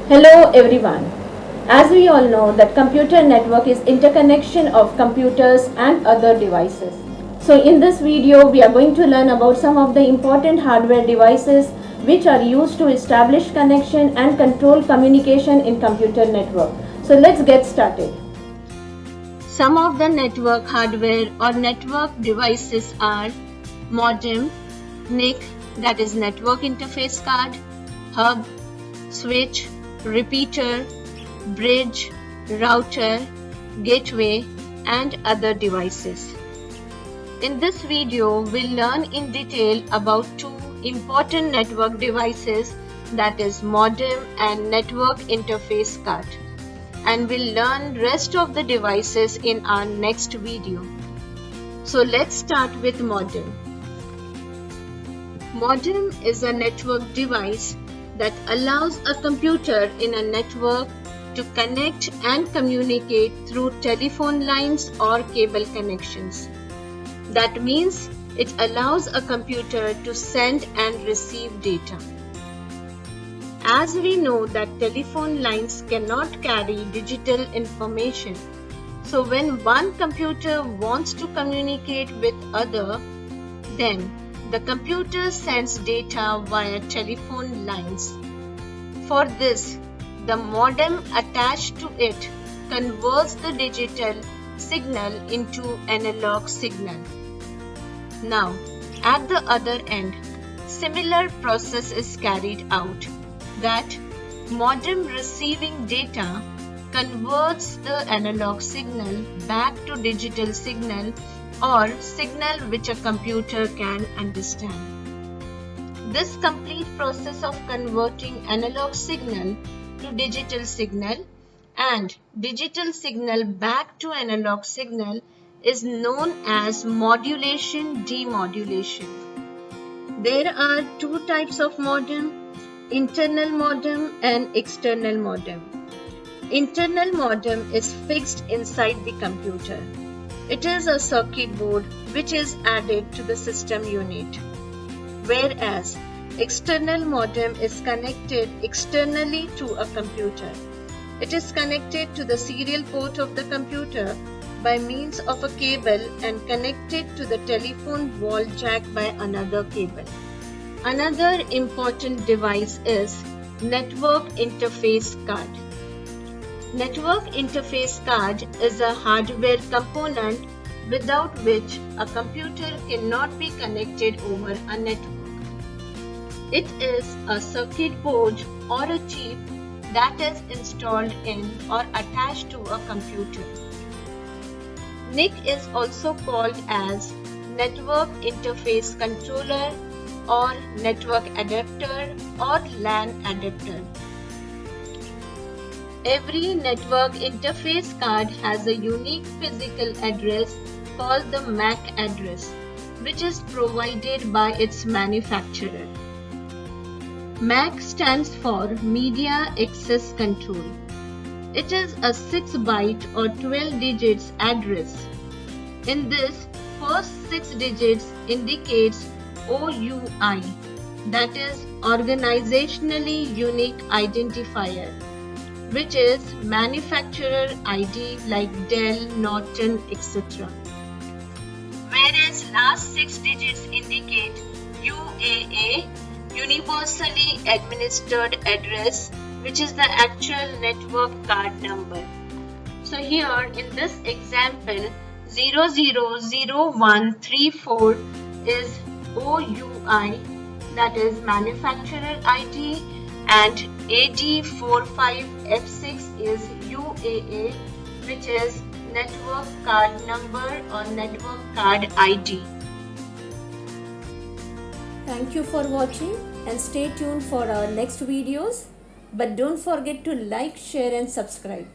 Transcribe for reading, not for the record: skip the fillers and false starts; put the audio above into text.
Hello everyone. As we all know that computer network is interconnection of computers and other devices. So in this video we are going to learn about some of the important hardware devices which are used to establish connection and control communication in computer network. So let's get started. Some of the network hardware or network devices are modem, NIC, that is network interface card, hub, switch, repeater, bridge, router, gateway, and other devices. In this video, we'll learn in detail about two important network devices, that is modem and network interface card. And we'll learn rest of the devices in our next video. So let's start with modem. Modem is a network device that allows a computer in a network to connect and communicate through telephone lines or cable connections. That means it allows a computer to send and receive data. As we know that telephone lines cannot carry digital information, so when one computer wants to communicate with other, then the computer sends data via telephone lines. For this, the modem attached to it converts the digital signal into analog signal. Now, at the other end, similar process is carried out, that modem receiving data converts the analog signal back to digital signal or signal which a computer can understand. This complete process of converting analog signal to digital signal and digital signal back to analog signal is known as modulation demodulation. There are two types of modem, internal modem and external modem. Internal modem is fixed inside the computer. It is a circuit board which is added to the system unit, whereas external modem is connected externally to a computer. It is connected to the serial port of the computer by means of a cable and connected to the telephone wall jack by another cable. Another important device is network interface card. Network interface card is a hardware component without which a computer cannot be connected over a network. It is a circuit board or a chip that is installed in or attached to a computer. NIC is also called as Network Interface Controller or Network Adapter or LAN Adapter. Every network interface card has a unique physical address called the MAC address, which is provided by its manufacturer. MAC stands for Media Access Control. It is a 6-byte or 12 digits address. In this, first 6 digits indicates OUI, that is Organizationally Unique Identifier, which is manufacturer ID like Dell, Norton, etc. Whereas last 6 digits indicate UAA, Universally Administered Address, which is the actual network card number. So here in this example, 000134 is OUI, that is manufacturer ID, and AD45F6 is UAA, which is network card number or network card ID. Thank you for watching and stay tuned for our next videos. But don't forget to like, share and subscribe.